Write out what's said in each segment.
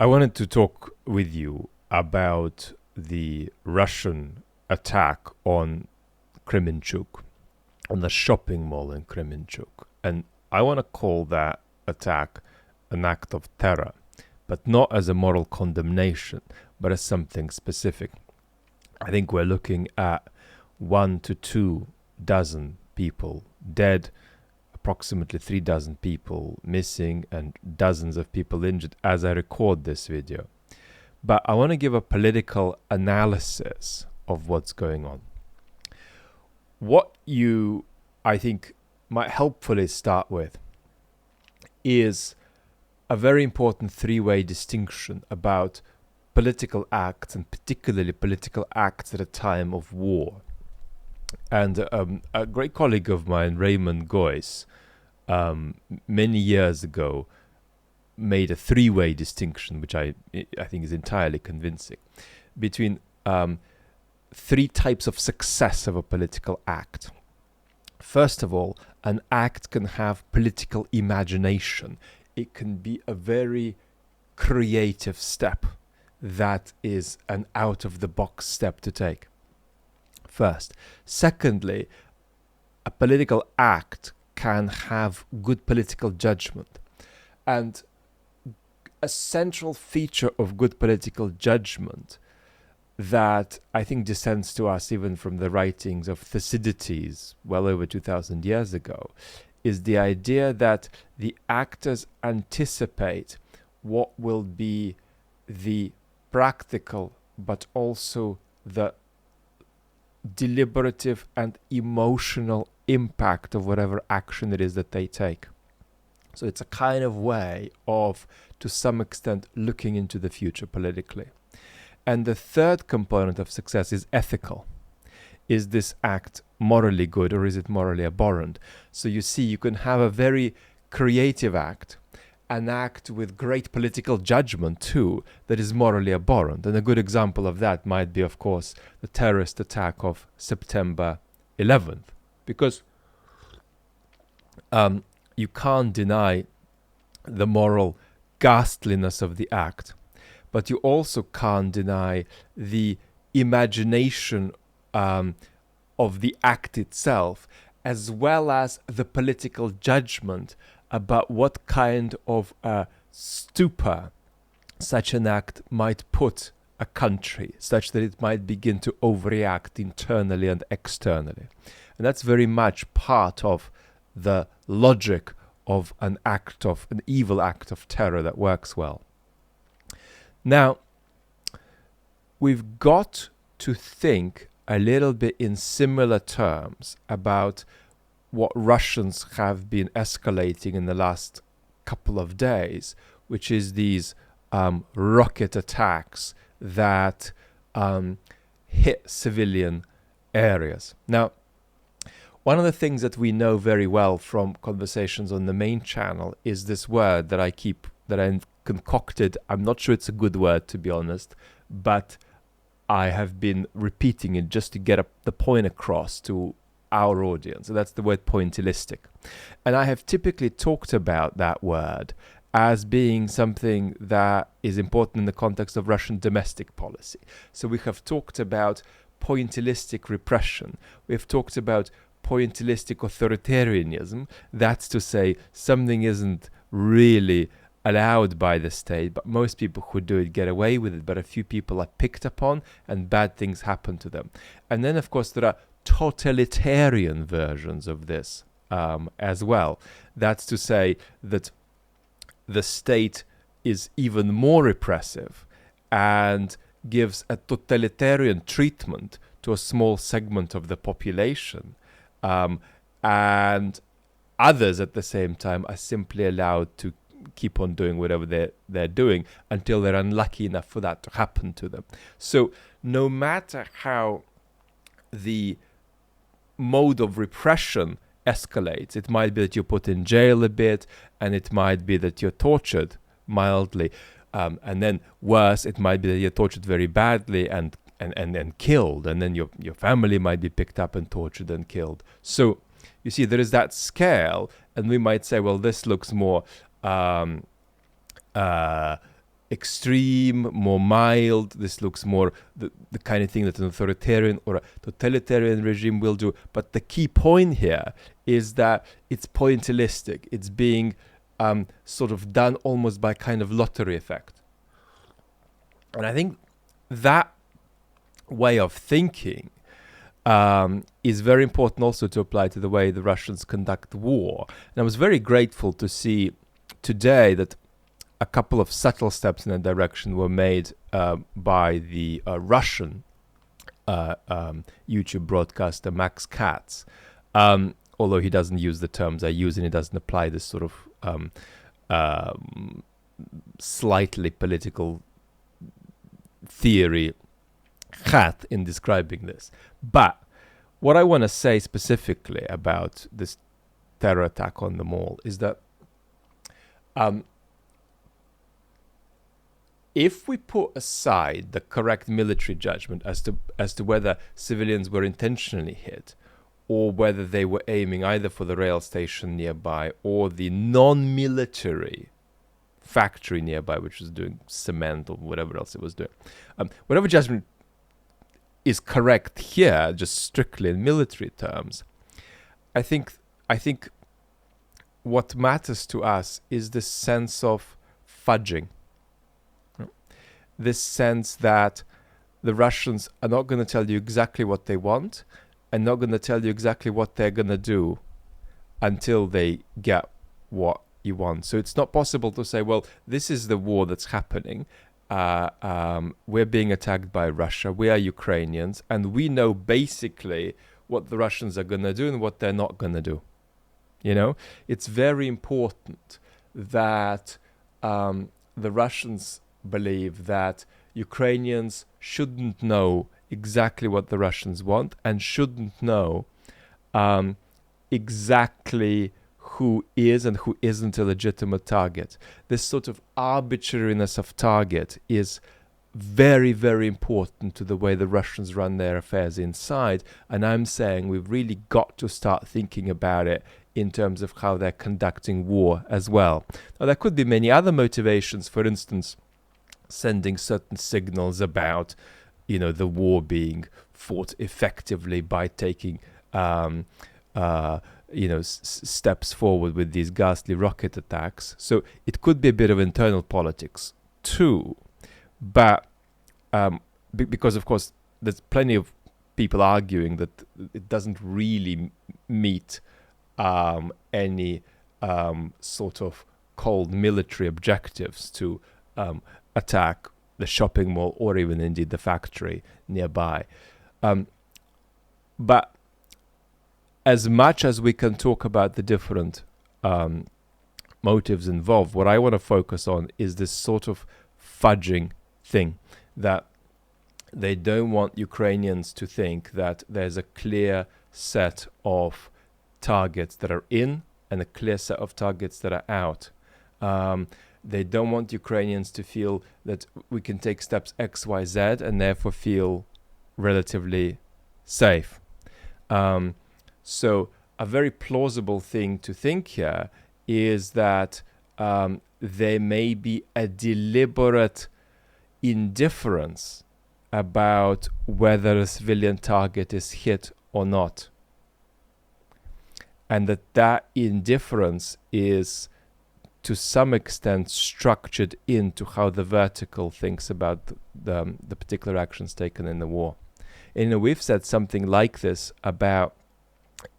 I wanted to talk with you about the Russian attack on Kremenchuk, on the shopping mall in Kremenchuk. And I want to call that attack an act of terror, but not as a moral condemnation, but as something specific. I think we're looking at 1 to 2 dozen people dead, approximately 3 dozen people missing, and dozens of people injured as I record this video. But I want to give a political analysis of what's going on. What you, I think, might helpfully start with is a very important three-way distinction about political acts, and particularly political acts at a time of war. And a great colleague of mine, Raymond Goyce, many years ago made a three-way distinction, which I think is entirely convincing, between 3 types of success of a political act. First of all, an act can have political imagination. It can be a very creative step that is an out-of-the-box step to take. First. Secondly, a political act can have good political judgment. And a central feature of good political judgment that I think descends to us even from the writings of Thucydides well over 2,000 years ago is the idea that the actors anticipate what will be the practical but also the deliberative and emotional impact of whatever action it is that they take. So it's a kind of way of, to some extent, looking into the future politically. And the third component of success is ethical. Is this act morally good or is it morally abhorrent? So you see, you can have a very creative act, an act with great political judgment too, that is morally abhorrent. And a good example of that might be, of course, the terrorist attack of September 11th. Because you can't deny the moral ghastliness of the act, but you also can't deny the imagination of the act itself, as well as the political judgment about what kind of stupor such an act might put a country, such that it might begin to overreact internally and externally. And that's very much part of the logic of an evil act of terror that works well. Now, we've got to think a little bit in similar terms about what Russians have been escalating in the last couple of days, which is these rocket attacks that hit civilian areas. Now, one of the things that we know very well from conversations on the main channel is this word that I concocted. I'm not sure it's a good word, to be honest, but I have been repeating it just to get the point across to our audience. So that's the word pointillistic. And I have typically talked about that word as being something that is important in the context of Russian domestic policy. So we have talked about pointillistic repression. We've talked about pointillistic authoritarianism. That's to say, something isn't really allowed by the state, but most people who do it get away with it, but a few people are picked upon and bad things happen to them. And then, of course, there are totalitarian versions of this as well. That's to say that the state is even more repressive and gives a totalitarian treatment to a small segment of the population, and others at the same time are simply allowed to keep on doing whatever they're doing until they're unlucky enough for that to happen to them. So no matter how the mode of repression escalates, it might be that you're put in jail a bit, and it might be that you're tortured mildly, and then worse, it might be that you're tortured very badly and killed, and then your family might be picked up and tortured and killed. So you see, there is that scale, and we might say, well, this looks more extreme, more mild. This looks more the kind of thing that an authoritarian or a totalitarian regime will do. But the key point here is that it's pointillistic. It's being sort of done almost by kind of lottery effect. And I think that way of thinking is very important also to apply to the way the Russians conduct war. And I was very grateful to see today that a couple of subtle steps in that direction were made by the Russian YouTube broadcaster Max Katz, although he doesn't use the terms I use and he doesn't apply this sort of slightly political theory hat in describing this. But what I want to say specifically about this terror attack on the mall is that if we put aside the correct military judgment as to whether civilians were intentionally hit or whether they were aiming either for the rail station nearby or the non-military factory nearby, which was doing cement or whatever else it was doing, whatever judgment is correct here, just strictly in military terms, I think what matters to us is this sense of fudging. This sense that the Russians are not going to tell you exactly what they want and not going to tell you exactly what they're going to do until they get what you want. So it's not possible to say, well, this is the war that's happening. We're being attacked by Russia. We are Ukrainians. And we know basically what the Russians are going to do and what they're not going to do. You know, it's very important that the Russians believe that Ukrainians shouldn't know exactly what the Russians want and shouldn't know exactly who is and who isn't a legitimate target. This sort of arbitrariness of target is very, very important to the way the Russians run their affairs inside. And I'm saying we've really got to start thinking about it in terms of how they're conducting war as well. Now, there could be many other motivations, for instance, sending certain signals about, the war being fought effectively by taking, steps forward with these ghastly rocket attacks. So it could be a bit of internal politics too. But because, of course, there's plenty of people arguing that it doesn't really meet any sort of cold military objectives to attack the shopping mall or even indeed the factory nearby. But as much as we can talk about the different motives involved, what I want to focus on is this sort of fudging thing, that they don't want Ukrainians to think that there's a clear set of targets that are in and a clear set of targets that are out. They don't want Ukrainians to feel that we can take steps X, Y, Z and therefore feel relatively safe. So a very plausible thing to think here is that there may be a deliberate indifference about whether a civilian target is hit or not. And that indifference is to some extent structured into how the vertical thinks about the particular actions taken in the war. And we've said something like this about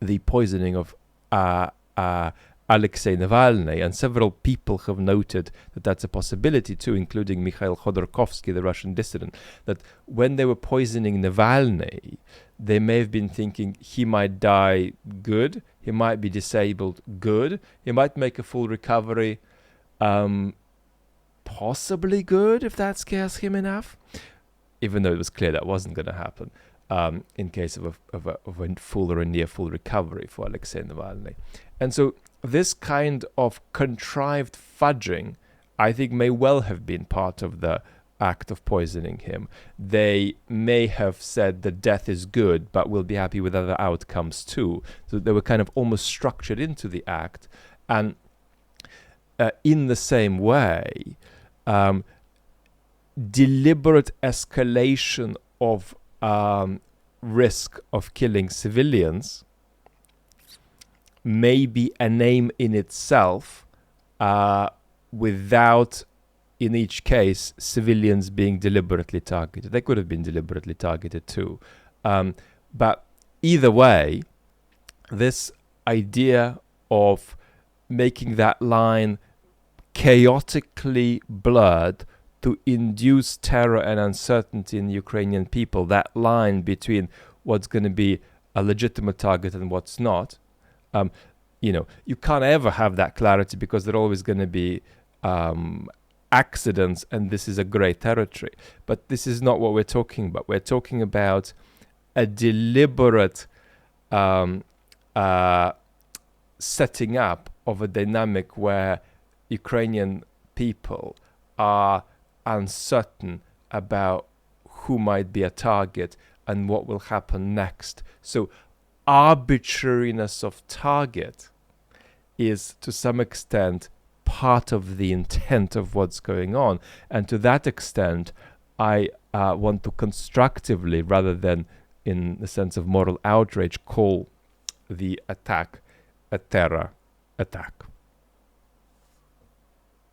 the poisoning of Alexei Navalny, and several people have noted that that's a possibility too, including Mikhail Khodorkovsky, the Russian dissident, that when they were poisoning Navalny, they may have been thinking he might die good, he might be disabled good, he might make a full recovery possibly good if that scares him enough, even though it was clear that wasn't going to happen in case of a full or a near full recovery for Alexei Navalny. And so this kind of contrived fudging, I think, may well have been part of the act of poisoning him. They may have said that death is good, but we'll be happy with other outcomes too. So they were kind of almost structured into the act. And in the same way, deliberate escalation of risk of killing civilians may be a name in itself, without, in each case, civilians being deliberately targeted. They could have been deliberately targeted too. But either way, this idea of making that line chaotically blurred to induce terror and uncertainty in the Ukrainian people, that line between what's going to be a legitimate target and what's not, you can't ever have that clarity because there are always going to be accidents, and this is a grey territory. But this is not what we're talking about. We're talking about a deliberate setting up of a dynamic where Ukrainian people are uncertain about who might be a target and what will happen next. So arbitrariness of target is to some extent part of the intent of what's going on. And to that extent, I want to constructively, rather than in the sense of moral outrage, call the attack a terror attack.